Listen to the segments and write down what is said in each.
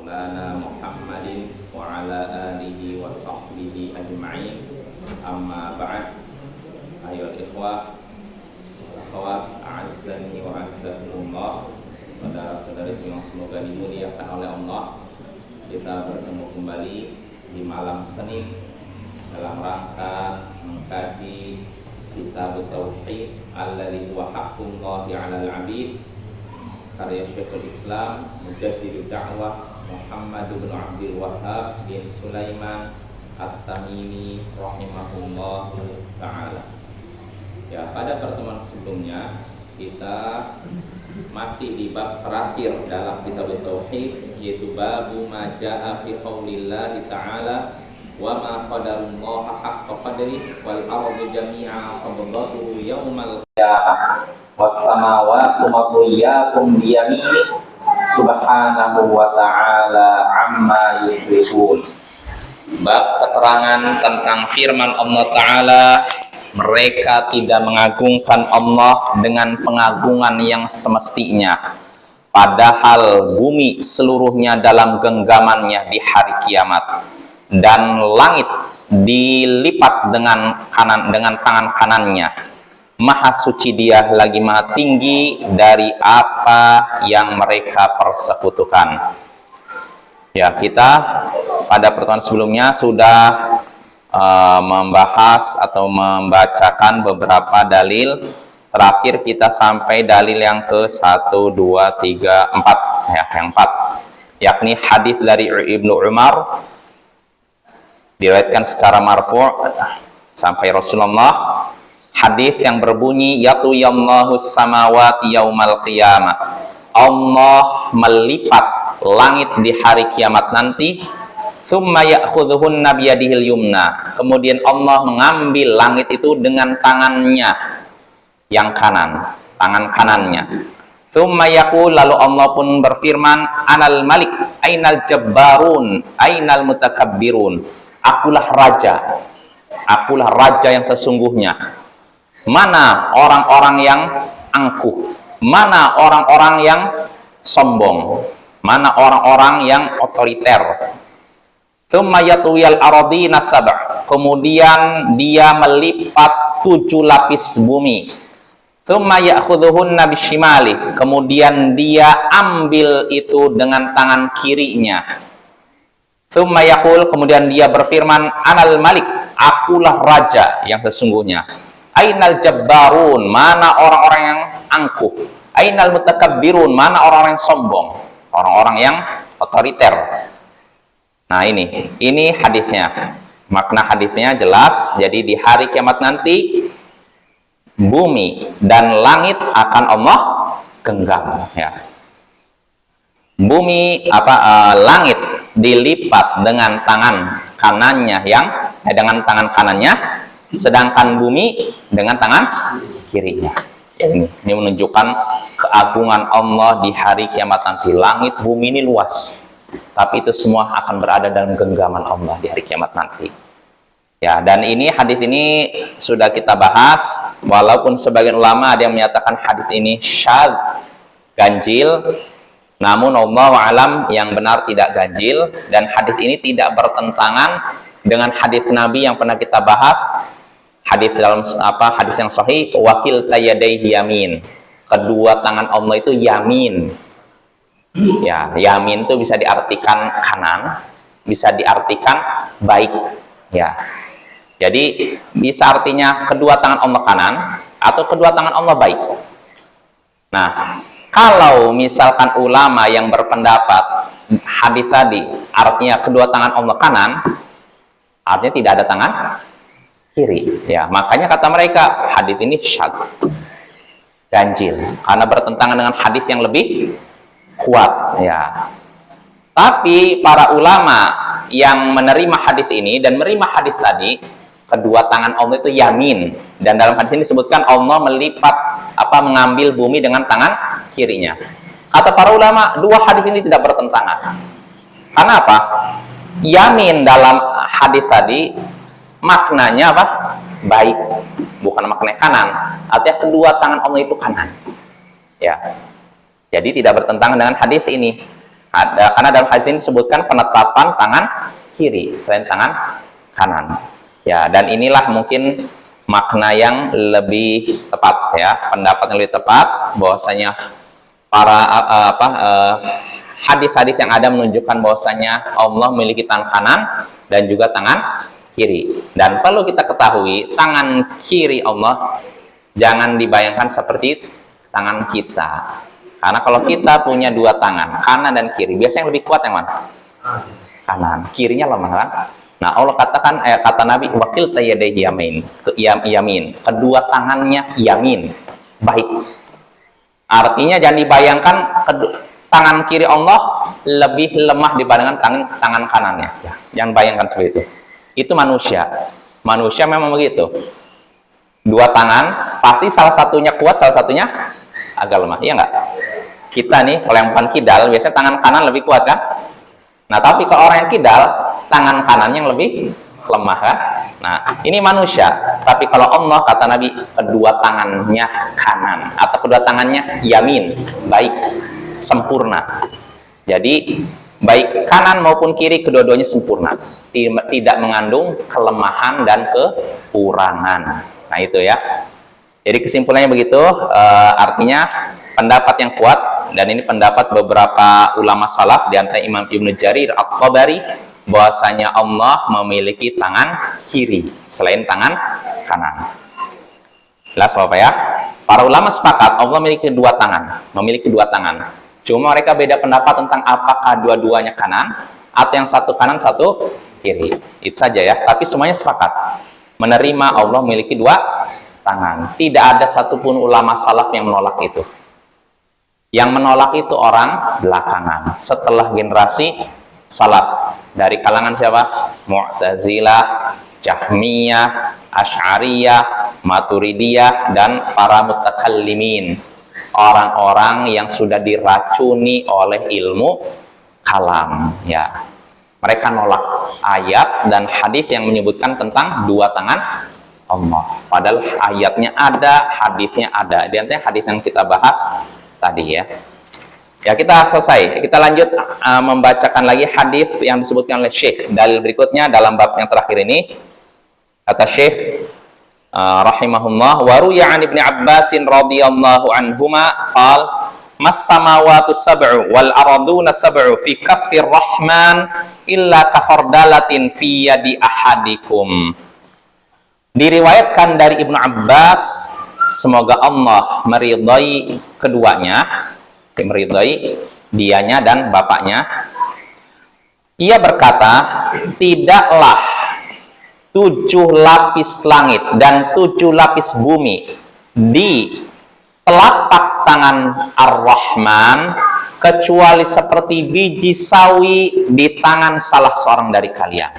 maulana Muhammadin wa ala alihi wa sahbihi ajma'in. Amma ba'd. Ayyuhal ikhwah akhwat, a'azzani wa a'azzakumullah. Saudara-saudari yang semoga dimuliakan oleh Allah, kita bertemu kembali di malam Senin dalam rangka mengkaji kitab tauhid alladzi huwa haqqullahi 'alal 'abid, karya Syekhul Islam Mujaddidud Da'wah Muhammad bin Abdul Wahhab bin Sulaiman At-Tamimi rahimahullahu ta'ala. Ya, pada pertemuan sebelumnya kita masih di bab terakhir dalam kitab tauhid, yaitu babu ma jaa fi qaulillahi ta'ala wa ma qadarullaha haqqa qadri wal ardu jami'a qabdatuhu yaumal qiyamah was samawati matwiyatun bi yamini subhanahu wa ta'ala amma yushrikun. Bab keterangan tentang firman Allah Ta'ala, mereka tidak mengagungkan Allah dengan pengagungan yang semestinya, padahal bumi seluruhnya dalam genggamannya di hari kiamat, dan langit dilipat dengan tangan kanannya. Maha suci Dia, lagi maha tinggi dari apa yang mereka persekutukan. Ya, kita pada pertemuan sebelumnya sudah membahas atau membacakan beberapa dalil. Terakhir kita sampai dalil yang ke 1, 2, 3, 4 ya, yang 4, yakni hadis dari Ibnu Umar diriwayatkan secara marfu' sampai Rasulullah. Hadis yang berbunyi, yatuyallahu samawati yaumal qiyamah, Allah melipat langit di hari kiamat nanti. Tsumma ya'khudhuhunna biyadihil yumna, kemudian Allah mengambil langit itu dengan tangannya yang kanan, tangan kanannya. Tsumma yaqul, lalu Allah pun berfirman, anal malik ainal jabbarun ainal mutakabbirun, akulah raja yang sesungguhnya. Mana orang-orang yang angkuh, mana orang-orang yang sombong, mana orang-orang yang otoriter. Tsumma yatwiyal aradina sab', kemudian Dia melipat 7 lapis bumi. Tsumma ya'khudhuhunna bisyimali, kemudian Dia ambil itu dengan tangan kirinya. Tsumma yaqul, kemudian Dia berfirman, anal malik, akulah raja yang sesungguhnya. Ainal jabbarun, mana orang-orang yang angkuh. Ainal mutakabbirun, mana orang-orang yang sombong, orang-orang yang otoriter. Nah, ini hadisnya. Makna hadisnya jelas. Jadi di hari kiamat nanti bumi dan langit akan Allah genggam, ya. Bumi langit dilipat dengan tangan kanannya dengan tangan kanannya, sedangkan bumi dengan tangan kirinya. Ini menunjukkan keagungan Allah di hari kiamat nanti. Langit bumi ini luas, tapi itu semua akan berada dalam genggaman Allah di hari kiamat nanti. Ya, dan hadis ini sudah kita bahas, walaupun sebagian ulama ada yang menyatakan hadis ini syadz, ganjil, namun Allahu a'lam yang benar tidak ganjil, dan hadis ini tidak bertentangan dengan hadis Nabi yang pernah kita bahas, hadis dalam hadis yang sahih, wakil tayadaihi yamin, kedua tangan Allah itu yamin. Ya, yamin itu bisa diartikan kanan, bisa diartikan baik, ya. Jadi bisa artinya kedua tangan Allah kanan atau kedua tangan Allah baik. Nah, kalau misalkan ulama yang berpendapat hadis tadi artinya kedua tangan Allah kanan, artinya tidak ada tangan kiri, ya. Makanya kata mereka hadis ini syadz, ganjil, karena bertentangan dengan hadis yang lebih kuat, ya. Tapi para ulama yang menerima hadis ini dan menerima hadis tadi, kedua tangan Allah itu yamin, dan dalam hadis ini disebutkan Allah melipat mengambil bumi dengan tangan kirinya. Kata para ulama, dua hadis ini tidak bertentangan. Karena apa? Yamin dalam hadis tadi maknanya baik, bukan maknanya kanan. Artinya kedua tangan Allah itu kanan, ya. Jadi tidak bertentangan dengan hadis ini. karena dalam hadis ini disebutkan penetapan tangan kiri selain tangan kanan. Ya, dan inilah mungkin makna yang lebih tepat ya, pendapat yang lebih tepat bahwasanya para hadis-hadis yang ada menunjukkan bahwasanya Allah memiliki tangan kanan dan juga tangan kiri. Dan perlu kita ketahui, tangan kiri Allah jangan dibayangkan seperti tangan kita. Karena kalau kita punya dua tangan, kanan dan kiri, biasanya yang lebih kuat yang mana? Kanan. Kirinya lemah kan? Nah, Allah katakan, kata Nabi, wakil tayyadaihi yamin. Kedua tangannya yamin. Baik. Artinya jangan dibayangkan tangan kiri Allah lebih lemah dibandingkan tangan kanannya. Ya, jangan bayangkan seperti itu. Itu manusia. Manusia memang begitu. Dua tangan, pasti salah satunya kuat, salah satunya agak lemah. Iya nggak? Kita nih, kalau yang bukan kidal, biasanya tangan kanan lebih kuat kan? Nah, tapi kalau orang yang kidal, tangan kanan yang lebih lemah kan? Nah, ini manusia. Tapi kalau Allah, kata Nabi, kedua tangannya kanan. Atau kedua tangannya yamin. Baik. Sempurna. Jadi, baik kanan maupun kiri, kedua-duanya sempurna. Tidak mengandung kelemahan dan kekurangan. Nah, itu ya. Jadi kesimpulannya begitu, artinya pendapat yang kuat, dan ini pendapat beberapa ulama salaf di antara Imam Ibnu Jarir At-Tabari, bahwasanya Allah memiliki tangan kiri selain tangan kanan. Jelas Bapak ya? Para ulama sepakat Allah memiliki dua tangan. Cuma mereka beda pendapat tentang apakah dua-duanya kanan atau yang satu kanan satu kiri. Itu saja ya. Tapi semuanya sepakat menerima Allah memiliki dua tangan. Tidak ada satupun ulama salaf yang menolak itu. Yang menolak itu orang belakangan setelah generasi salaf dari kalangan siapa? Mu'tazilah, Jahmiyah, Asy'ariyah, Maturidiyah, dan para mutakallimin, orang-orang yang sudah diracuni oleh ilmu kalam ya. Mereka nolak ayat dan hadis yang menyebutkan tentang dua tangan Allah. Padahal ayatnya ada, hadisnya ada. Di antara hadis yang kita bahas tadi ya. Ya, kita selesai. Kita lanjut membacakan lagi hadis yang disebutkan oleh Syekh. Dalil berikutnya dalam bab yang terakhir ini, kata Syekh rahimahullah, wa ruya an Ibnu Abbas radhiyallahu anhuma qala mas samawati sab'u wal arduna sab'u fi kaffir rahman illa ka khardalatin fi yadi ahadikum. Diriwayatkan dari Ibnu Abbas, semoga Allah meridai keduanya, meridai dianya dan bapaknya. Ia berkata, tidaklah 7 lapis langit dan 7 lapis bumi di telapak tangan Ar-Rahman kecuali seperti biji sawi di tangan salah seorang dari kalian.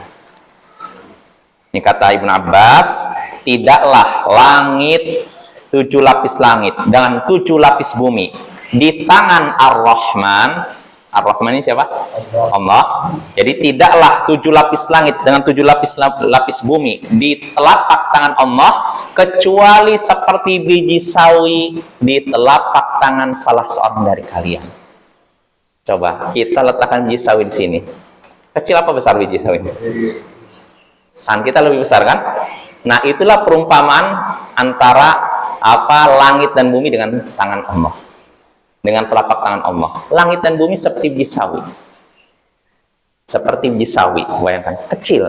Ini kata Ibnu Abbas, tidaklah langit, 7 lapis langit dengan 7 lapis bumi di tangan Ar-Rahman. Ar-Rahman ini siapa? Allah. Jadi tidaklah 7 lapis langit dengan 7 lapis bumi di telapak tangan Allah kecuali seperti biji sawi di telapak tangan salah seorang dari kalian. Coba kita letakkan biji sawi di sini. Kecil apa besar biji sawi? Tangan kita lebih besar kan? Nah, itulah perumpamaan antara langit dan bumi dengan tangan Allah. Dengan telapak tangan Allah. Langit dan bumi seperti biji sawi. Seperti biji sawi, bayangkan, kecil.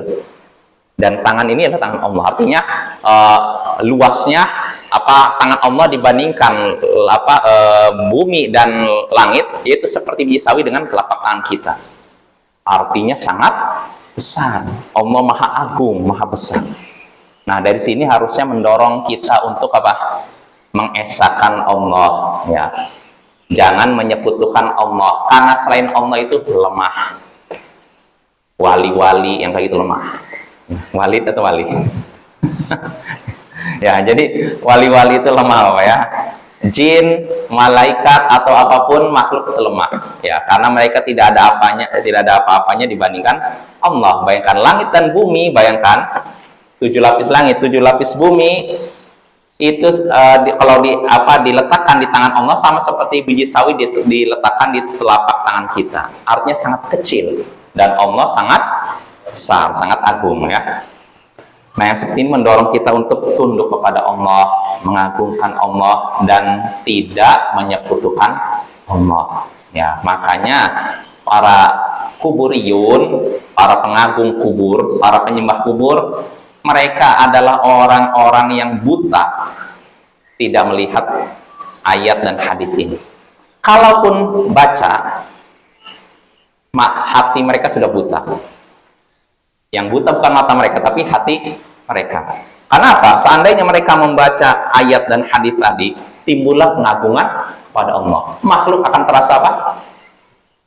Dan tangan ini adalah tangan Allah. Artinya luasnya tangan Allah dibandingkan bumi dan langit, yaitu seperti biji sawi dengan telapak tangan kita. Artinya sangat besar. Allah Maha Agung, Maha Besar. Nah, dari sini harusnya mendorong kita untuk mengesahkan Allah ya. Jangan menyekutukan Allah, karena selain Allah itu lemah. Wali-wali yang kayak gitu lemah. Walid atau wali? Ya, jadi wali-wali itu lemah Pak ya. Jin, malaikat atau apapun makhluk itu lemah. Ya, karena mereka tidak ada apa-apanya dibandingkan Allah. Bayangkan langit dan bumi, bayangkan 7 lapis langit, 7 lapis bumi, itu kalau diletakkan di tangan Allah sama seperti biji sawi diletakkan di telapak tangan kita. Artinya sangat kecil dan Allah sangat besar, sangat agung ya. Nah, yang seperti ini mendorong kita untuk tunduk kepada Allah, mengagungkan Allah dan tidak menyekutukan Allah. Ya, makanya para kuburiyun, para pengagung kubur, para penyembah kubur, mereka adalah orang-orang yang buta, tidak melihat ayat dan hadits ini. Kalaupun baca, hati mereka sudah buta. Yang buta bukan mata mereka, tapi hati mereka. Karena apa? Seandainya mereka membaca ayat dan hadits tadi, timbullah pengagungan pada Allah. Makhluk akan terasa apa?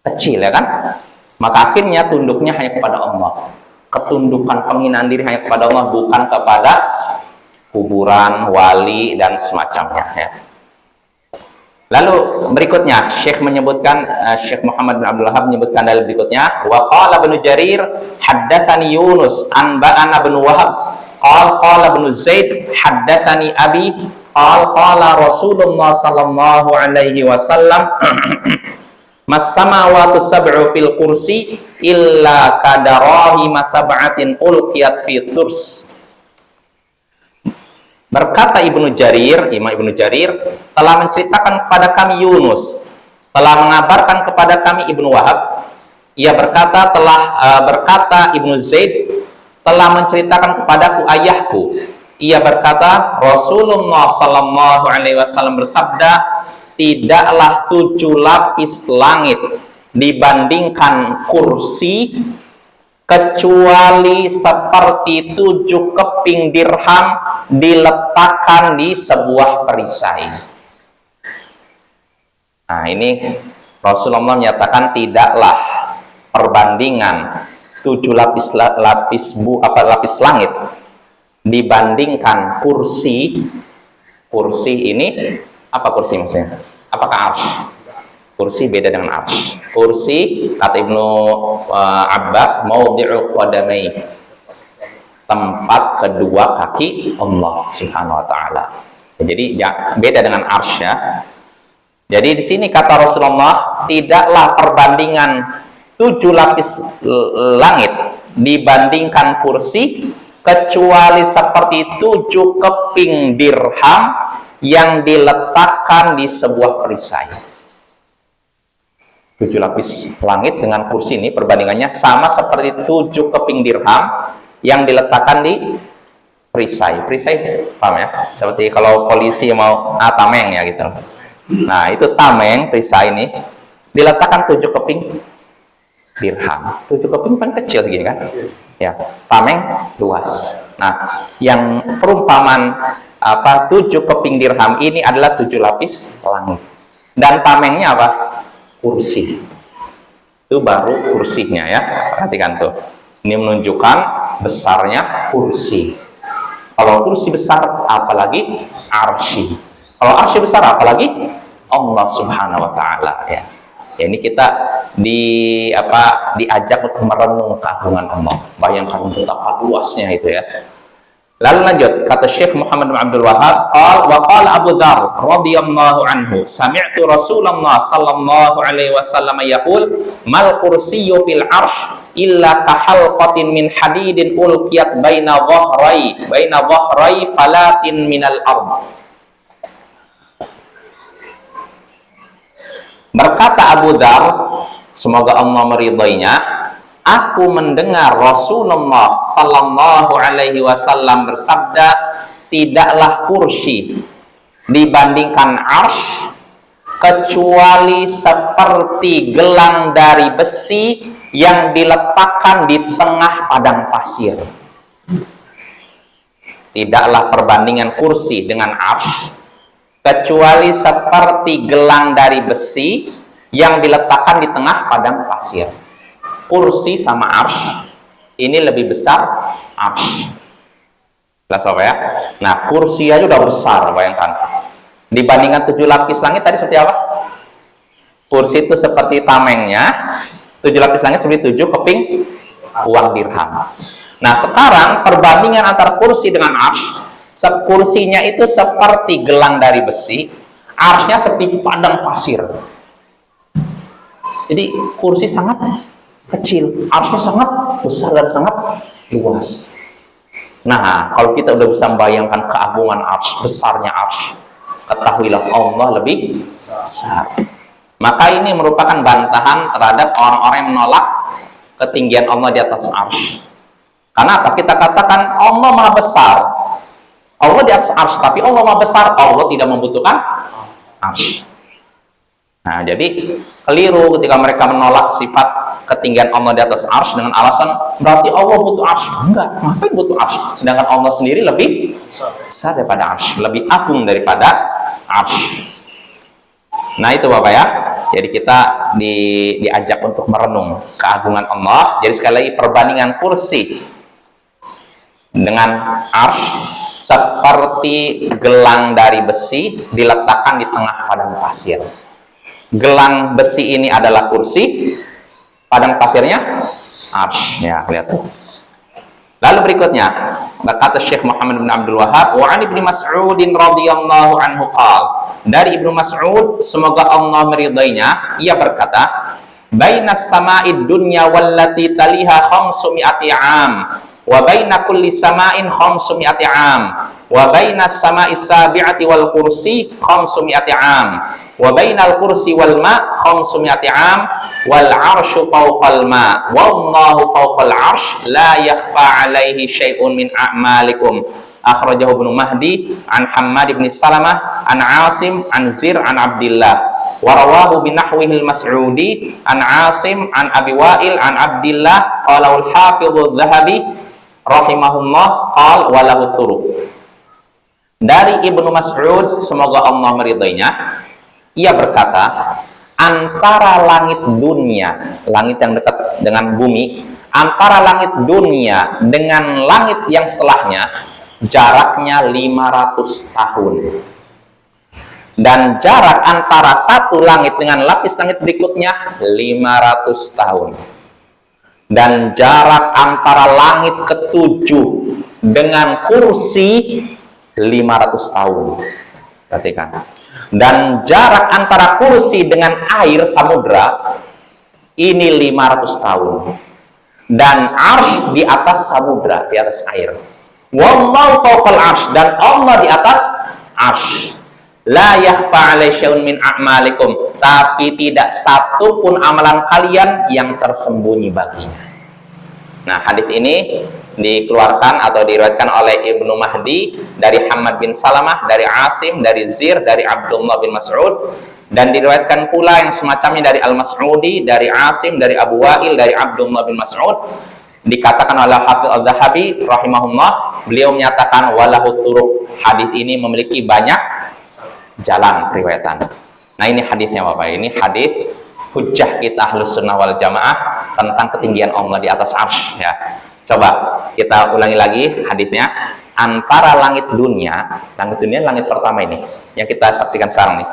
Kecil, ya kan? Maka akhirnya tunduknya hanya kepada Allah. Ketundukan penghinaan diri hanya kepada Allah, bukan kepada kuburan, wali, dan semacamnya ya. Lalu berikutnya Syekh menyebutkan, Syekh Muhammad bin Abdul Wahab menyebutkan dalil berikutnya, wa qala Ibnu Jarir haddatsani Yunus anba'ana bin Wahab qala Ibnu Zaid haddatsani abi qala Rasulullah sallallahu alaihi wasallam mas-samawatu sab'u fil kursi illa kadarahi masab'atin ulqiyat fi turs. Berkata Ibnu Jarir, Imam Ibnu Jarir telah menceritakan kepada kami Yunus, telah mengabarkan kepada kami Ibnu Wahab. Ia berkata berkata Ibnu Zaid telah menceritakan kepadaku ayahku. Ia berkata Rasulullah sallallahu alaihi wasallam bersabda, tidaklah 7 lapis langit dibandingkan kursi kecuali seperti 7 keping dirham diletakkan di sebuah perisai. Nah, ini Rasulullah menyatakan tidaklah perbandingan 7 lapis langit dibandingkan kursi ini. Apa kursi maksudnya? Apakah arsy? Kursi beda dengan arsy. Kursi kata Ibnu Abbas maudhi'u qadamai, tempat kedua kaki Allah Subhanahu wa taala. Jadi ya, beda dengan arsy ya. Jadi di sini kata Rasulullah, tidaklah perbandingan 7 lapis langit dibandingkan kursi kecuali seperti 7 keping dirham yang diletakkan di sebuah perisai. 7 lapis langit dengan kursi ini perbandingannya sama seperti 7 keping dirham yang diletakkan di perisai. Perisai paham ya? Seperti kalau polisi mau tameng ya gitu. Nah, itu tameng, perisai ini diletakkan 7 keping dirham. 7 keping kan kecil segini kan? Ya, tameng luas. Nah, yang perumpamaan 7 keping dirham ini adalah 7 lapis langit. Dan tamengnya apa? Kursi. Itu baru kursinya ya. Perhatikan tuh. Ini menunjukkan besarnya kursi. Kalau kursi besar, apalagi arsy. Kalau arsy besar, apalagi Allah Subhanahu wa taala ya. Ya, ini kita diajak untuk merenung keagungan Allah. Bayangkan betapa luasnya itu ya. Lalu lanjut, kata Syekh Muhammad bin Abdul Wahab, qala Abu Dzar radhiyallahu anhu, sami'tu Rasulullah sallallahu alaihi wasallam yaqul, mal kursiyyu fil 'arsy illa kahalqatin min hadidin ulqiyat baina dhahrai falatin minal ard. Berkata Abu Dzar, semoga Allah meridainya, aku mendengar Rasulullah sallallahu alaihi wasallam bersabda, tidaklah kursi dibandingkan arsy kecuali seperti gelang dari besi yang diletakkan di tengah padang pasir. Tidaklah perbandingan kursi dengan arsy kecuali seperti gelang dari besi yang diletakkan di tengah padang pasir. Kursi sama arsy ini lebih besar arsy. Jelas apa ya? Nah, kursi aja udah besar, bayangkan. Dibandingkan 7 lapis langit tadi seperti apa? Kursi itu seperti tamengnya, 7 lapis langit seperti 7 keping uang dirham. Nah, sekarang perbandingan antara kursi dengan arsy Kursinya itu seperti gelang dari besi, arsy-nya seperti padang pasir. Jadi kursi sangat kecil, arsy-nya sangat besar dan sangat luas. Nah, kalau kita udah bisa membayangkan keagungan arsy, besarnya arsy, ketahuilah Allah lebih besar. Maka ini merupakan bantahan terhadap orang-orang yang menolak ketinggian Allah di atas arsy. Karena apa? Kita katakan Allah Maha Besar, Allah di atas arsy, tapi Allah Maha Besar, Allah tidak membutuhkan arsy. Nah, jadi keliru ketika mereka menolak sifat ketinggian Allah di atas arsy dengan alasan berarti Allah butuh arsy. Enggak, ngapain butuh arsy? Sedangkan Allah sendiri lebih besar daripada arsy, lebih agung daripada arsy. Nah, itu Bapak ya. Jadi kita diajak untuk merenung keagungan Allah. Jadi sekali lagi, perbandingan kursi dengan arsy seperti gelang dari besi diletakkan di tengah padang pasir. Gelang besi ini adalah kursi, padang pasirnya arsy. Ya, lihat tuh. Lalu berikutnya, berkata Syekh Muhammad bin Abdul Wahhab, wa an Ibnu Mas'ud radhiyallahu anhu qala, dari Ibnu Mas'ud semoga Allah meridainya, ia berkata, bainas sama'id dunya wallati taliha 500 'am wa baina kulli sama'in 500 'am wa bainas sama'is sabi'ati wal kursi 500 'am wa bainal kursi wal ma 500 'am wal 'arsyu fawqal ma wallahu fawqal 'arsy la yakhfa 'alaihi syai'un min a'malikum. Akhrajahu Ibnu Mahdi an Hammad bin Salamah an Asim an Zir an Abdillah wa rawahu binahwihi al-Mas'udi an Asim an Abi Wa'il an Abdillah qala al-Hafidz adz-Dzahabi rahimahullah qala wa lahu turuq. Dari Ibnu Mas'ud semoga Allah meridainya, ia berkata, antara langit dunia, langit yang dekat dengan bumi, antara langit dunia dengan langit yang setelahnya jaraknya 500 tahun. Dan jarak antara satu langit dengan lapis langit berikutnya 500 tahun. Dan jarak antara langit ketujuh dengan kursi 500 tahun. Perhatikan. Dan jarak antara kursi dengan air samudra ini 500 tahun. Dan arsy di atas samudra, di atas air. Wallahu fawqal arsy, dan Allah di atas arsy. La yakhfa 'alaihi syai'un min a'malikum, tapi tidak satu pun amalan kalian yang tersembunyi baginya. Nah, hadis ini dikeluarkan atau diriwayatkan oleh Ibnu Mahdi dari Hammad bin Salamah, dari Asim, dari Zir, dari Abdullah bin Mas'ud, dan diriwayatkan pula yang semacamnya dari Al-Mas'udi, dari Asim, dari Abu Wa'il, dari Abdullah bin Mas'ud. Dikatakan oleh Hafidz adz-Dzahabi rahimahullah, beliau menyatakan walahu turuq, hadis ini memiliki banyak jalan riwayatan. Nah, ini hadisnya Bapak, ini hadis hujjah kita Ahlus Sunnah wal Jamaah tentang ketinggian Allah di atas arsy ya. Coba kita ulangi lagi hadisnya. Antara langit dunia langit pertama ini yang kita saksikan sekarang nih.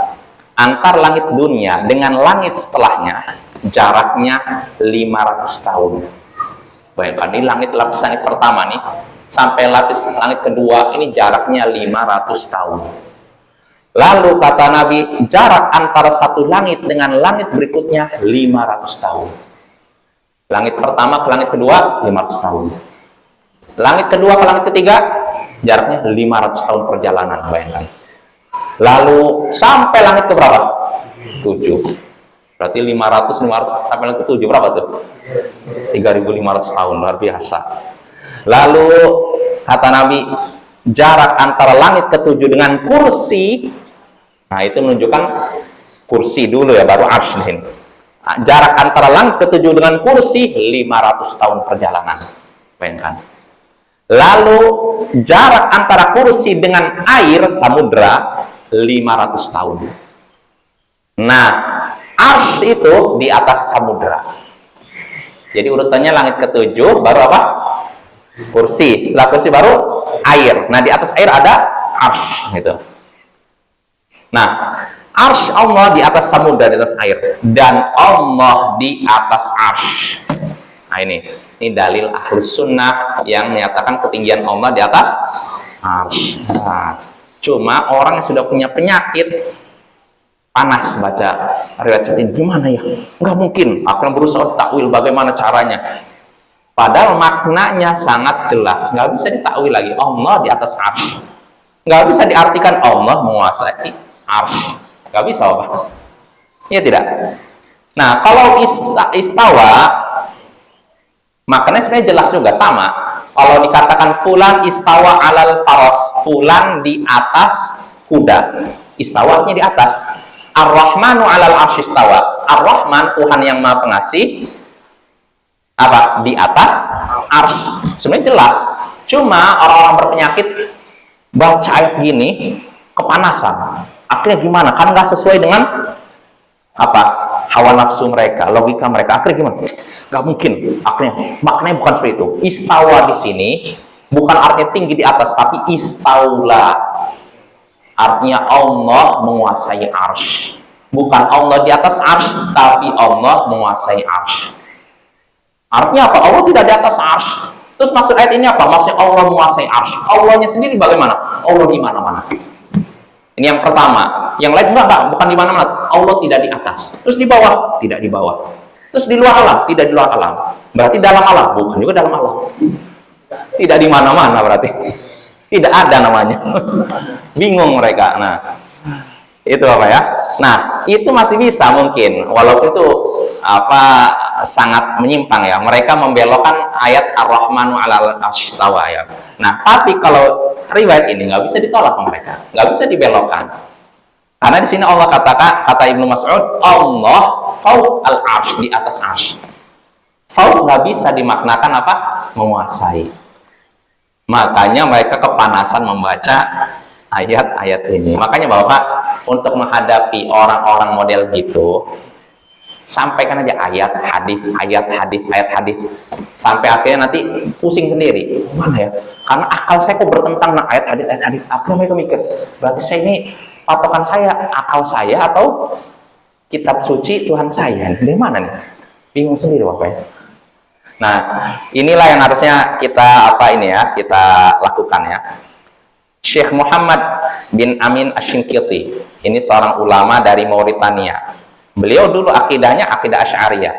Antar langit dunia dengan langit setelahnya jaraknya 500 tahun. Bayangkan, ini lapis langit pertama nih sampai lapis langit kedua ini jaraknya 500 tahun. Lalu kata Nabi, jarak antara satu langit dengan langit berikutnya 500 tahun. Langit pertama ke langit kedua 500 tahun. Langit kedua ke langit ketiga jaraknya 500 tahun perjalanan, bayangkan. Lalu sampai langit ke berapa? 7. Berarti 500 sampai langit ke 7 berapa tuh? 3.500 tahun, luar biasa. Lalu kata Nabi, jarak antara langit ke-7 dengan kursi, nah itu menunjukkan kursi dulu ya, baru arsy di sini. Jarak antara langit ke-7 dengan kursi 500 tahun perjalanan. Bayangkan. Lalu jarak antara kursi dengan air samudra 500 tahun. Nah, arsy itu di atas samudra. Jadi urutannya langit ke-7 baru apa? Kursi. Setelah kursi baru air. Nah, di atas air ada arsy gitu. Nah, arsy Allah di atas samudra, di atas air, dan Allah di atas arsy. Nah, ini dalil Ahlus Sunnah yang menyatakan ketinggian Allah di atas arsy. Nah, cuma orang yang sudah punya penyakit panas baca riwayat seperti ini, gimana ya? Nggak mungkin. Akan berusaha takwil bagaimana caranya. Padahal maknanya sangat jelas, nggak bisa ditakwil lagi. Allah di atas arsy. Nggak bisa diartikan Allah menguasai arsy. Nggak bisa, Pak. Iya tidak? Nah, kalau istawa, maknanya sebenarnya jelas juga, sama. Kalau dikatakan fulan istawa alal faros, fulan di atas kuda, istawanya di atas. Ar-Rahmanu alal arsy istawa. Ar-Rahman, Tuhan yang Maha Pengasih, apa? Di atas arsy. Sebenarnya jelas. Cuma orang-orang berpenyakit baca ayat gini kepanasan. Akhirnya gimana? Kan nggak sesuai dengan apa? Hawa nafsu mereka, logika mereka. Akhirnya gimana? Nggak mungkin. Akhirnya maknanya bukan seperti itu. Istawa di sini bukan artinya tinggi di atas, tapi istaula. Artinya Allah menguasai arsy. Bukan Allah di atas arsy, tapi Allah menguasai arsy. Artinya apa? Allah tidak di atas arsy. Terus maksud ayat ini apa? Maksudnya Allah menguasai arsy. Allahnya sendiri bagaimana? Allah di mana-mana. Ini yang pertama. Yang lain enggak, bukan di mana-mana. Allah tidak di atas. Terus di bawah? Tidak di bawah. Terus di luar alam? Tidak di luar alam. Berarti dalam alam? Bukan juga dalam alam. Tidak di mana-mana berarti. Tidak ada namanya. Bingung mereka. Nah, itu apa ya? Nah, itu masih bisa mungkin, walaupun itu apa sangat menyimpang ya. Mereka membelokkan ayat Ar-Rahmanu 'alal 'arsy istawa ya. Nah, tapi kalau riwayat ini nggak bisa ditolak mereka, nggak bisa dibelokkan. Karena di sini Allah katakan, kata Ibnu Mas'ud, Allah fawqal 'arsy, di atas arsy. Fawq nggak bisa dimaknakan apa? Menguasai. Makanya mereka kepanasan membaca ayat-ayat ini. Makanya Bapak, untuk menghadapi orang-orang model gitu, sampaikan aja ayat hadis, sampai akhirnya nanti pusing sendiri. Mana ya? Karena akal saya kok bertentang dengan ayat hadis. Akhirnya mereka mikir, berarti saya ini patokan saya akal saya atau kitab suci Tuhan saya? Dari mana nih? Bingung sendiri Bapak ya. Nah, inilah yang harusnya kita kita lakukan ya. Syekh Muhammad bin Amin Asy-Shinqiti, ini seorang ulama dari Mauritania. Beliau dulu akidahnya akidah Asy'ariyah.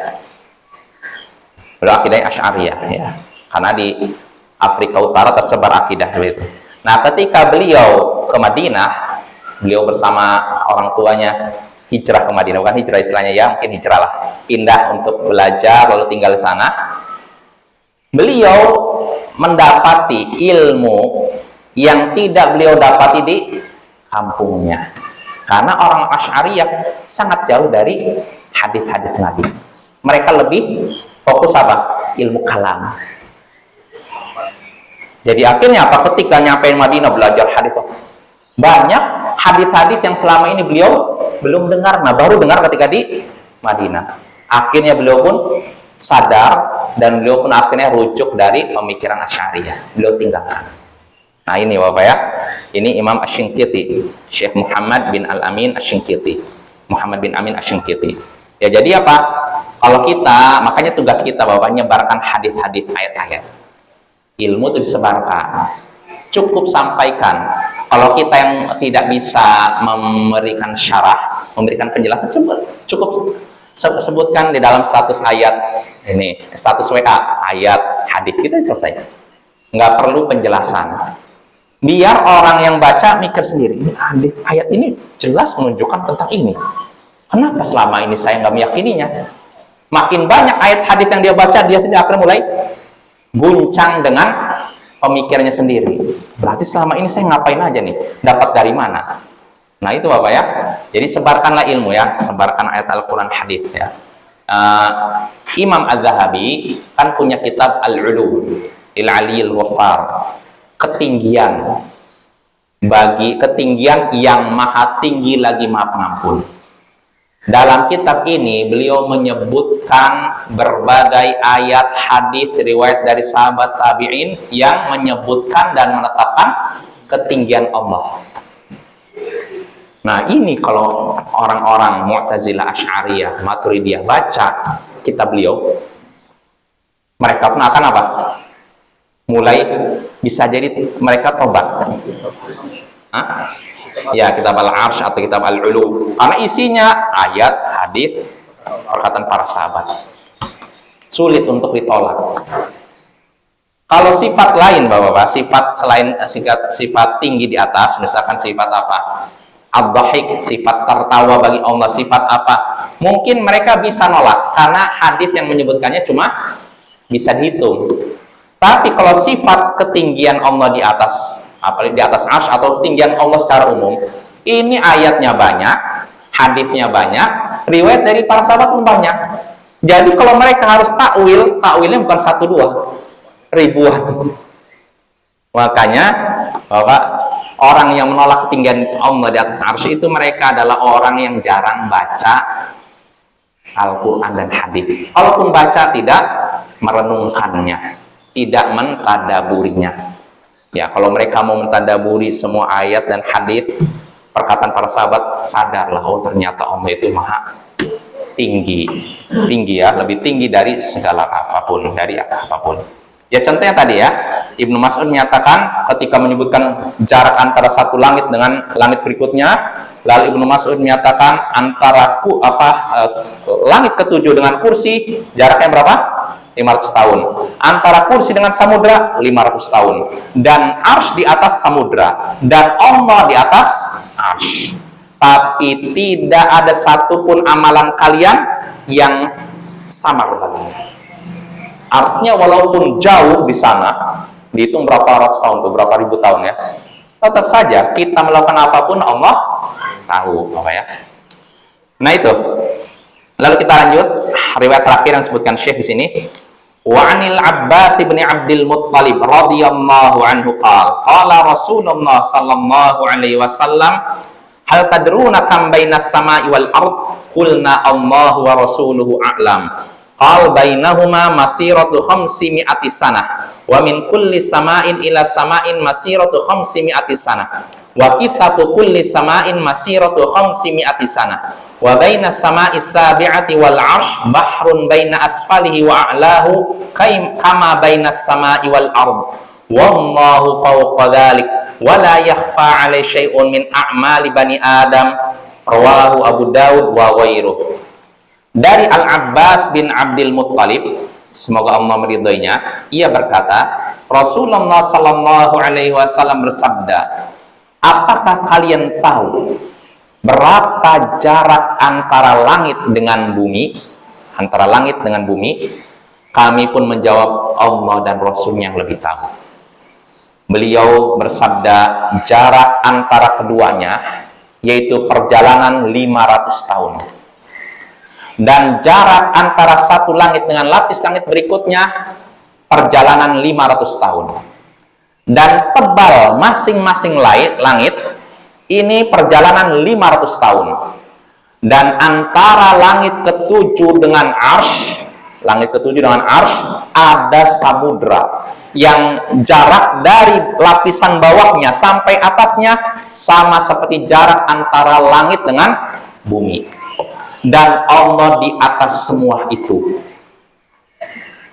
Beliau akidahnya Asy'ariyah ya. Karena di Afrika Utara tersebar akidah itu. Nah, ketika beliau ke Madinah, beliau bersama orang tuanya hijrah ke Madinah, bukan hijrah istilahnya ya, mungkin hijrah lah. Pindah untuk belajar lalu tinggal di sana. Beliau mendapati ilmu yang tidak beliau dapati di kampungnya. Karena orang Asy'ariyah sangat jauh dari hadis-hadis Nabi. Mereka lebih fokus apa? Ilmu kalam. Jadi akhirnya apa? Ketika nyampein Madinah belajar hadis, banyak hadis-hadis yang selama ini beliau belum dengar. Nah, baru dengar ketika di Madinah. Akhirnya beliau pun sadar dan beliau pun akhirnya rujuk dari pemikiran Asy'ariyah. Beliau tinggalkan. Nah, ini Bapak ya. Ini Imam Asy-Shinqiti, Syekh Muhammad bin Al-Amin Asy-Shinqiti. Muhammad bin Amin Asy-Shinqiti. Ya, jadi apa? Kalau kita, makanya tugas kita Bapak nyebarkan hadis-hadis, ayat-ayat. Ilmu itu disebarkan. Cukup sampaikan. Kalau kita yang tidak bisa memberikan syarah, memberikan penjelasan, cukup sebutkan di dalam status ayat ini, status WA, ayat, hadis, kita selesai. Nggak perlu penjelasan. Biar orang yang baca mikir sendiri, ini hadis, ayat ini jelas menunjukkan tentang ini. Kenapa selama ini saya nggak meyakininya? Makin banyak ayat hadis yang dia baca, dia sendiri akan mulai guncang dengan pemikirannya sendiri. Berarti selama ini saya ngapain aja nih? Dapat dari mana? Nah, itu Bapak ya. Jadi sebarkanlah ilmu ya, sebarkan ayat Al-Quran, hadis ya. Imam Az-Zahabi kan punya kitab Al-Ulu Il-Aliyil Ghaffar, ketinggian yang maha tinggi lagi maha pengampun. Dalam kitab ini beliau menyebutkan berbagai ayat hadis riwayat dari sahabat tabi'in yang menyebutkan dan menetapkan ketinggian Allah. Nah, ini kalau orang-orang Mu'tazilah, Asy'ariyah, Maturidiyah baca kitab beliau, mereka pun akan apa? mulai bisa jadi mereka tobat. Hah? Ya, kitab Al-Arsy atau kitab Al-Ulu, karena isinya ayat, hadis, perkataan para sahabat, sulit untuk ditolak. Kalau sifat lain, Bapak-bapak, sifat selain sifat tinggi di atas, misalkan sifat apa? Ad-Dhahik, sifat tertawa bagi Allah, sifat apa? Mungkin mereka bisa nolak karena hadis yang menyebutkannya cuma bisa dihitung. Tapi kalau sifat ketinggian Allah di atas, apalagi di atas arsy atau ketinggian Allah secara umum, ini ayatnya banyak, hadisnya banyak, riwayat dari para sahabat pun banyak. Jadi kalau mereka harus takwil, takwilnya bukan 1 2, ribuan. Makanya Bapak, orang yang menolak ketinggian Allah di atas arsy itu mereka adalah orang yang jarang baca Al-Quran dan hadis. Kalaupun baca, tidak merenungkannya, tidak mentadaburinya. Ya, kalau mereka mau mentadaburi semua ayat dan hadis, perkataan para sahabat, sadarlah, oh ternyata Allah itu maha tinggi, tinggi ya, lebih tinggi dari segala apapun, dari apapun. Ya, contohnya tadi ya, Ibnu Mas'ud menyatakan ketika menyebutkan jarak antara satu langit dengan langit berikutnya, lalu Ibnu Mas'ud menyatakan antara langit ketujuh dengan kursi jaraknya berapa? 500 tahun. Antara kursi dengan samudra 500 tahun. Dan arsy di atas samudra, dan Allah di atas arsy. Tapi tidak ada satupun amalan kalian yang samar baginya. Artinya walaupun jauh di sana, dihitung berapa ratus tahun tuh, berapa ribu tahun ya, tetap saja kita melakukan apapun Allah tahu, apa ya. Nah itu. Lalu kita lanjut riwayat terakhir yang disebutkan Syekh di sini. Wa 'anil Abbas bin Abdul Muttalib radhiyallahu anhu qala Rasulullah sallallahu alaihi wasallam, hal tadruna kam bainas sama'i wal ard? Qulna Allahu wa rasuluhu a'lam. Qal bainahuma masiratu 500 sanah wa min kulli sama'in ila sama'in masiratu 500 sanah wa kithafu kulli sama'in masiratu 500 sanah wa baina sama'is sabi'ati wal 'arsh bahrun baina asfalihi wa a'lahu kama bainas sama'i wal ard wallahu fawqa dhalik wa la yakhfa 'alaihi syai'un min a'mali bani adam. Rawahu Abu Daud wa ghairuh. Dari Al-Abbas bin Abdul Muttalib, semoga Allah meridhoinya, ia berkata, Rasulullah sallallahu alaihi wasallam bersabda, apakah kalian tahu berapa jarak antara langit dengan bumi? Antara langit dengan bumi? Kami pun menjawab, Allah dan Rasul-Nya yang lebih tahu. Beliau bersabda, jarak antara keduanya yaitu perjalanan 500 tahun. Dan jarak antara satu langit dengan lapis langit berikutnya perjalanan 500 tahun. Dan tebal masing-masing langit ini perjalanan 500 tahun. Dan antara langit ketujuh dengan arsy, langit ketujuh dengan arsy ada samudra yang jarak dari lapisan bawahnya sampai atasnya sama seperti jarak antara langit dengan bumi. Dan Allah di atas semua itu.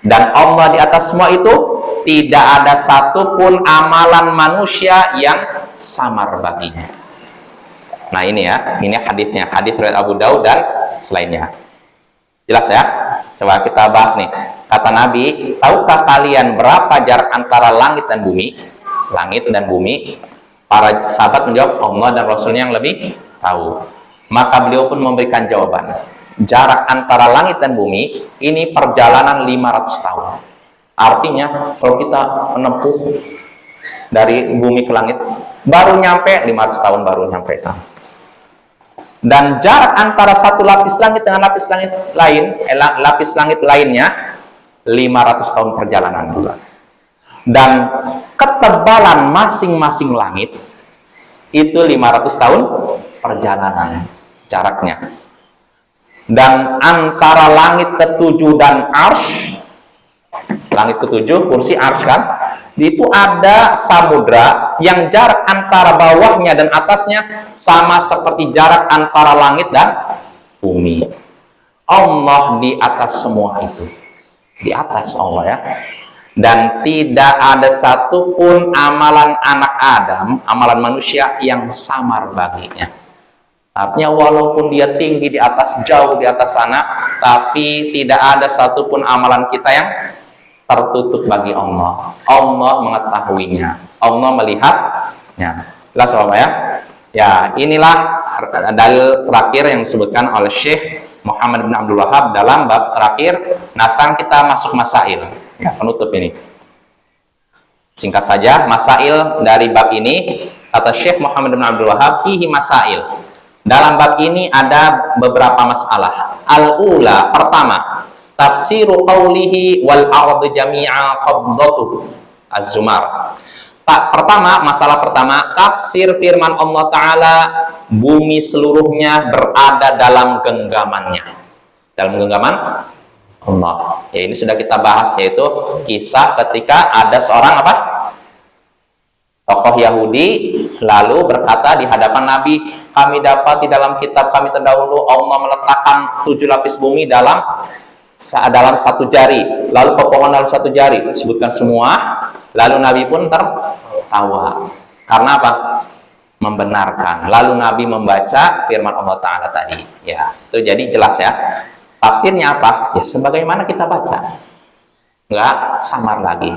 Dan Allah di atas semua itu tidak ada satupun amalan manusia yang samar baginya. Nah ini ya, ini hadisnya, hadis riwayat Abu Daud dan selainnya. Jelas ya? Coba kita bahas nih. Kata Nabi, tahukah kalian berapa jarak antara langit dan bumi? Langit dan bumi. Para sahabat menjawab, Allah dan Rasulnya yang lebih tahu. Maka beliau pun memberikan jawaban. Jarak antara langit dan bumi ini perjalanan 500 tahun. Artinya kalau kita menempuh dari bumi ke langit, baru nyampe 500 tahun baru nyampe sana. Dan jarak antara satu lapis langit dengan lapis langit lain, lapis langit lainnya 500 tahun perjalanan juga. Dan ketebalan masing-masing langit itu 500 tahun perjalanan jaraknya. Dan antara langit ketujuh dan arsy, langit ketujuh kursi arsy kan, itu ada samudra yang jarak antara bawahnya dan atasnya sama seperti jarak antara langit dan bumi. Allah di atas semua itu, di atas Allah ya. dan tidak ada satupun amalan anak Adam, amalan manusia yang samar baginya. Artinya walaupun dia tinggi di atas, jauh di atas sana, tapi tidak ada satupun amalan kita yang tertutup bagi Allah. Allah mengetahuinya, Allah melihatnya. Jelas Bapak ya? Ya, inilah dalil terakhir yang disebutkan oleh Syekh Muhammad bin Abdul Wahab dalam bab terakhir. Nah, sekarang kita masuk masail. Ya, penutup ini. Singkat saja, masail dari bab ini, kata Syekh Muhammad bin Abdul Wahab, fihi masail. Dalam bab ini ada beberapa masalah. Al-ula, pertama, tafsiru qawlihi wal ardu jami'a qabdatuhu. Az-Zumar. Pertama, masalah pertama, tafsir firman Allah Ta'ala, bumi seluruhnya berada dalam genggamannya. Dalam genggaman Allah. Ya, ini sudah kita bahas, yaitu kisah ketika ada seorang apa? Tokoh Yahudi lalu berkata di hadapan Nabi, kami dapat di dalam kitab kami terdahulu Allah meletakkan 7 lapis bumi dalam satu jari, lalu pepohonan dalam satu jari, sebutkan semua. Lalu Nabi pun tertawa. Karena apa? Membenarkan. Lalu Nabi membaca firman Allah Ta'ala tadi. Ya, itu jadi jelas ya. Tafsirnya apa? Ya, sebagaimana kita baca. Nggak samar lagi.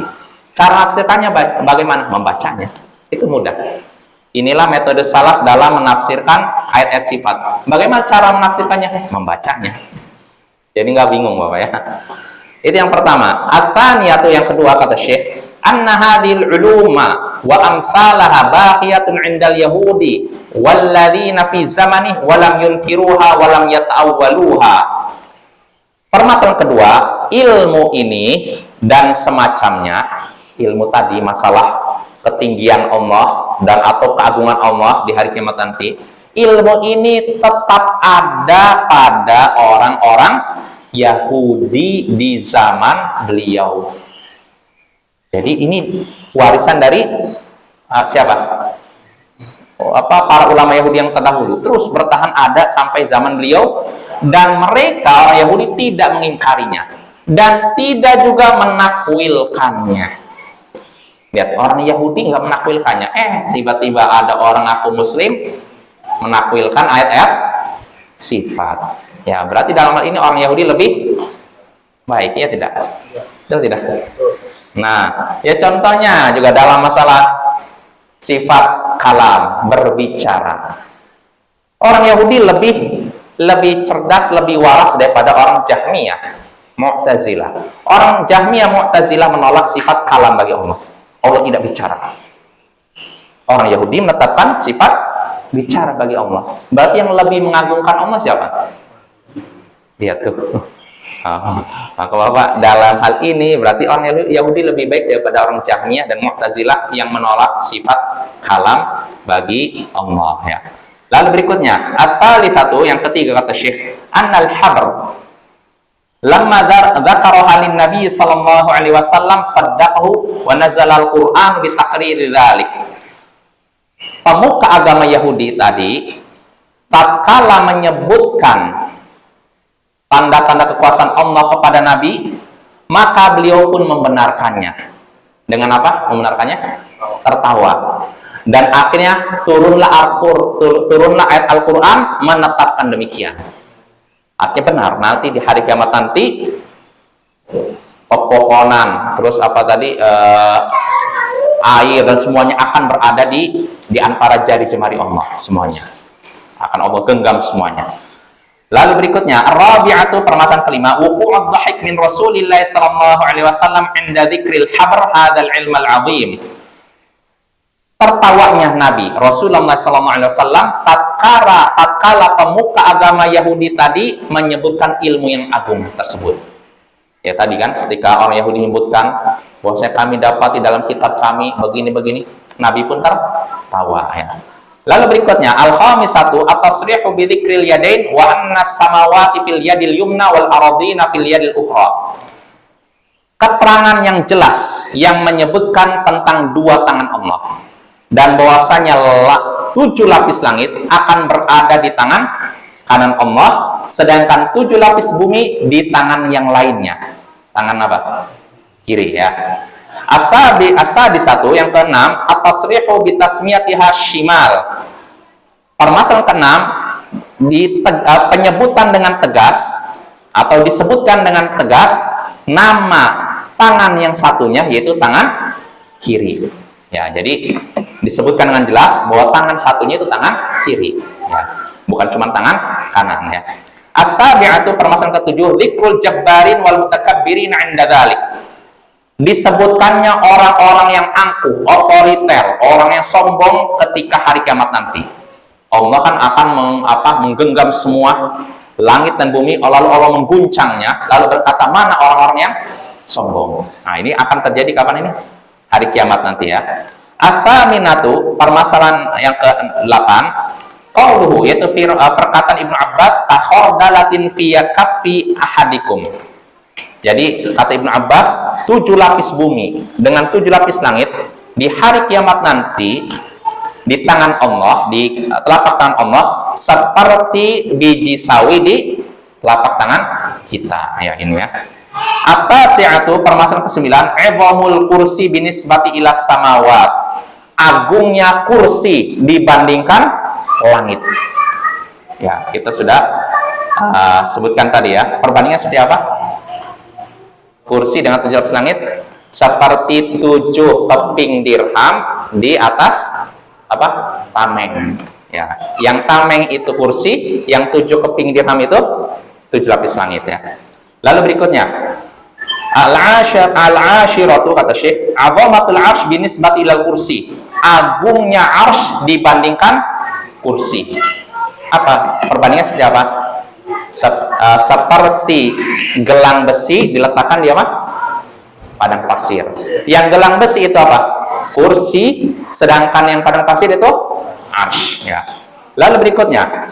Cara menafsirkannya bagaimana? Membacanya. Itu mudah. Inilah metode salaf dalam menafsirkan ayat-ayat sifat. Bagaimana cara menafsirkannya? Membacanya. Jadi nggak bingung Bapak ya. Itu yang pertama. Ats-tsaniyatu, yang kedua, kata Syekh, anna hadhil uluma wa amsalaha baqiyatun 'indal yahudi walladzina fi zamanih wa lam yunkiruha wa lam yata'awwaluha. Permasalahan kedua, ilmu ini dan semacamnya, ilmu tadi masalah ketinggian Allah dan atau keagungan Allah di hari kiamat nanti, ilmu ini tetap ada pada orang-orang Yahudi di zaman beliau. Jadi ini warisan dari siapa? Para ulama Yahudi yang terdahulu, terus bertahan ada sampai zaman beliau, dan mereka orang Yahudi tidak mengingkarinya dan tidak juga menakwilkannya. Lihat, orang Yahudi nggak menakwilkannya. Tiba-tiba ada orang ngaku Muslim menakwilkan ayat-ayat sifat. Ya, berarti dalam hal ini orang Yahudi lebih baik, ya tidak? Betul tidak? Nah, ya contohnya juga dalam masalah sifat kalam, berbicara. Orang Yahudi lebih cerdas, lebih waras daripada orang Jahmiyah, Mu'tazilah. Orang Jahmiyah, Mu'tazilah menolak sifat kalam bagi Allah. Allah tidak bicara. Orang Yahudi menetapkan sifat bicara bagi Allah. Berarti yang lebih mengagungkan Allah siapa? Lihat tuh. Maka Bapak, dalam hal ini berarti orang Yahudi lebih baik daripada orang Jahmiyah dan Mu'tazilah yang menolak sifat kalam bagi Allah ya. Lalu berikutnya, at-tsalitsatu, yang ketiga, kata Syekh, annal habr lamma dzakaraha lin nabi sallallahu alaihi wasallam saddaqahu wa nazala al-Qur'an bi taqriri dzalik. Pemuka agama Yahudi tadi tatkala menyebutkan tanda-tanda kekuasaan Allah kepada Nabi, maka beliau pun membenarkannya. Dengan apa membenarkannya? Tertawa. Dan akhirnya turunlah ayat Al-Quran menetapkan demikian. Artinya benar, nanti di hari kiamat nanti pepohonan, terus apa tadi, air dan semuanya akan berada di antara jari jemari Allah, semuanya akan Allah genggam semuanya. Lalu berikutnya, ar-rabi'atu, permasalahan kelima, wuqu'ud dhahik min Rasulillah sallallahu alaihi wasallam 'inda dzikril habr hadzal ilm al-'azim. Tertawanya Nabi Rasulullah sallallahu alaihi wasallam tatkala pemuka agama Yahudi tadi menyebutkan ilmu yang agung tersebut. Ya tadi kan ketika orang Yahudi menyebutkan bahwasanya kami dapat di dalam kitab kami begini-begini, Nabi pun tertawa ya. Lalu berikutnya, al-khamisatu at-tasrihu bi dzikril yadain wa anna samawati fil yadil yumna wal ardina fil yadil ukhra. Keterangan yang jelas yang menyebutkan tentang dua tangan Allah dan bahwasanya 7 lapis langit akan berada di tangan kanan Allah, sedangkan 7 lapis bumi di tangan yang lainnya. Tangan apa? kiri ya. Asadi satu yang keenam, at-tasrihu bi tasmiyatiha shimal. Permasalahan keenam, penyebutan dengan tegas atau disebutkan dengan tegas nama tangan yang satunya, yaitu tangan kiri. Ya, jadi disebutkan dengan jelas bahwa tangan satunya itu tangan kiri, ya, bukan cuma tangan kanan ya. As-sabi'atu, permasalahan ketujuh, dzikrul jabbarin wal mutakabbirin 'inda dzalik. Disebutkannya orang-orang yang angkuh, otoriter, orang yang sombong ketika hari kiamat nanti. Allah kan akan menggenggam semua langit dan bumi, lalu Allah mengguncangnya, lalu berkata, mana orang-orang yang sombong. Nah, ini akan terjadi kapan ini? Hari kiamat nanti ya. Atsaminatu, permasalahan yang ke-8, qauluhu, yaitu perkataan Ibnu Abbas, kahordalatin fi kaffi ahadikum. Jadi kata Ibnu Abbas, 7 lapis bumi dengan 7 lapis langit di hari kiamat nanti di tangan Allah, di telapak tangan Allah, seperti biji sawi di telapak tangan kita. Ya, ini ya. At-tasi'atu, permasalahan ke-9, idhamul kursi binisbati ilas samawat. Agungnya kursi dibandingkan langit. Ya, kita sudah sebutkan tadi ya. Perbandingan seperti apa? Kursi dengan 7 lapis langit seperti 7 keping dirham di atas apa? Tameng. Ya, yang tameng itu kursi, yang 7 keping dirham itu 7 lapis langit ya. Lalu berikutnya, al-ashiratu, kata Syekh, azamatul arsh binisbati ilal kursi. Agungnya arsh dibandingkan kursi. Apa? Perbandingannya seperti apa? Seperti gelang besi diletakkan di apa? Padang pasir. Yang gelang besi itu apa? Kursi, sedangkan yang padang pasir itu arsh ya. Lalu berikutnya,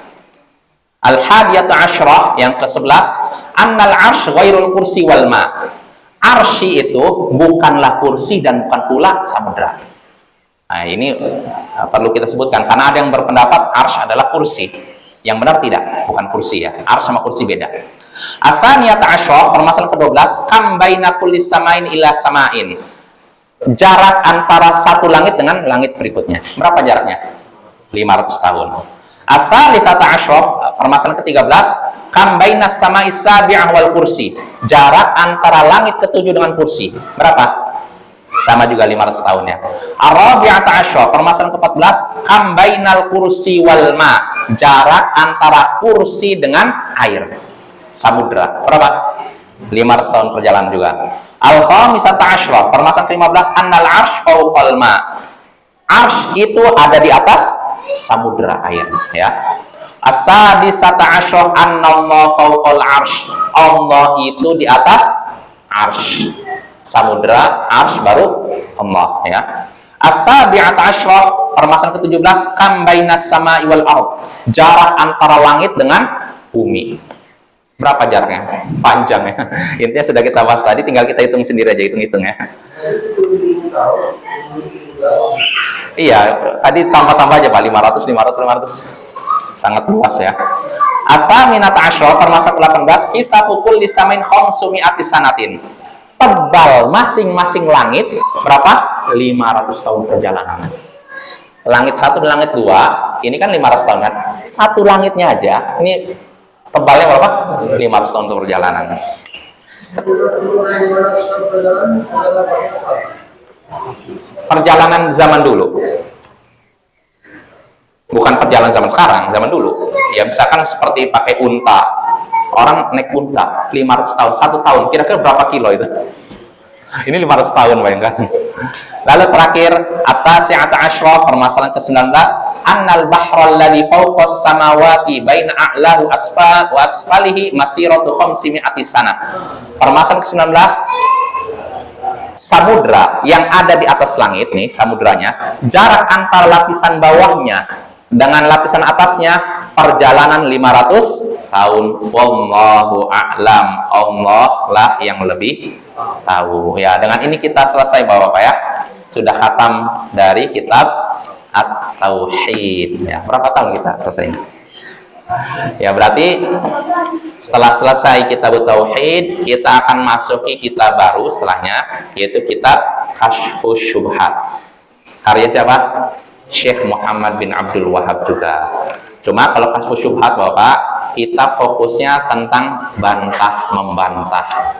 al-hadiyatu asyrah, yang ke-11, annal arsh ghairul kursi wal ma. Arsy itu bukanlah kursi dan bukan pula samudra. Nah, ini perlu kita sebutkan karena ada yang berpendapat arsy adalah kursi. Yang benar tidak, bukan kursi ya. Arsy sama kursi beda. Atsaniyata asyrah, permasalahan ke-12, kam baina kulli samain ila samain. Jarak antara satu langit dengan langit berikutnya. Berapa jaraknya? 500 tahun. Atsalitsata asyrah, permasalahan ke-13, kam bainas samai sabi'ah wal kursi. Jarak antara langit ke-7 dengan kursi. Berapa? Sama juga 500 tahun ya. Ar-rabi'ata asyrah, permasalahan ke-14, kam bainal kursi wal ma. Jarak antara kursi dengan air, samudra. Berapa? 500 tahun perjalanan juga. Al-khamisata asyrah, permasalahan ke-15, annal arsh fawqal ma. Arsh itu ada di atas samudra air ya. As-sadisata asyrah annallahu fawqal arsh. Allah itu di atas arsh. Samudra, arsh baru Allah ya. As-sabi'ata asyrah, permasalahan ke-17, kam bainas sama'i wal ard. Jarak antara langit dengan bumi. Berapa jaraknya? Panjang ya. Intinya sudah kita bahas tadi, tinggal kita hitung sendiri aja, hitung-hitung ya. Iya, tadi tambah-tambah aja Pak, 500. Sangat luas ya. At-taminata asyrah, permasalahan ke-18, kifafu kulli samain khamsumi'ati sanatin. Tebal masing-masing langit berapa? 500 tahun perjalanan. Langit 1 dan langit 2, ini kan 500 tahun kan? Satu langitnya aja, ini tebalnya berapa? 500 tahun untuk perjalanan. Perjalanan zaman dulu. Bukan perjalanan zaman sekarang, zaman dulu. Ya misalkan seperti pakai unta. Orang naik unta 500 tahun, 1 tahun, kira-kira berapa kilo itu? Ini 500 tahun bayangkan. Lalu terakhir, at-tasi'ata asyrah, permasalahan ke-19, annal bahral ladzi fawqas samawati baina a'lahu asfal wa asfalihi masiratu 500 sana. Permasalahan ke-19, samudra yang ada di atas langit nih, samudranya, jarak antara lapisan bawahnya dengan lapisan atasnya perjalanan 500 tahun. Wallahu a'lam. Allah lah yang lebih tahu. Ya, dengan ini kita selesai Bapak ya. Sudah khatam dari kitab At-Tauhid. Ya, berapa tahun kita selesai? Ya, berarti Setelah selesai kitab tauhid, kita akan masuki kitab baru setelahnya, yaitu kitab Kasyfus Syubhat. Karya siapa? Syekh Muhammad bin Abdul Wahab juga. Cuma kalau Kasyfus Syubhat Bapak, kita fokusnya tentang bantah membantah.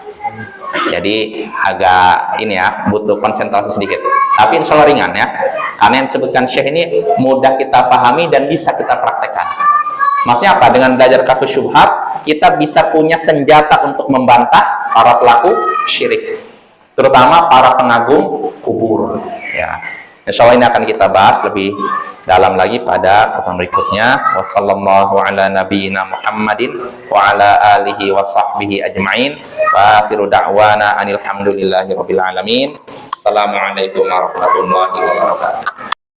Jadi agak ini ya, butuh konsentrasi sedikit. Tapi insya Allah ringan ya. Karena yang disebutkan Syekh ini mudah kita pahami dan bisa kita praktekkan. Maksudnya apa? Dengan belajar Kasyfus Syubhat, kita bisa punya senjata untuk membantah para pelaku syirik, terutama para pengagum kubur. Ya, insya Allah ini akan kita bahas lebih dalam lagi pada pertemuan berikutnya. Wassallallahu ala nabiyyina Muhammadin wa ala alihi wa sahbihi ajma'in. Wa akhiru da'wana anil hamdulillahi rabbil alamin. Assalamualaikum warahmatullahi wabarakatuh.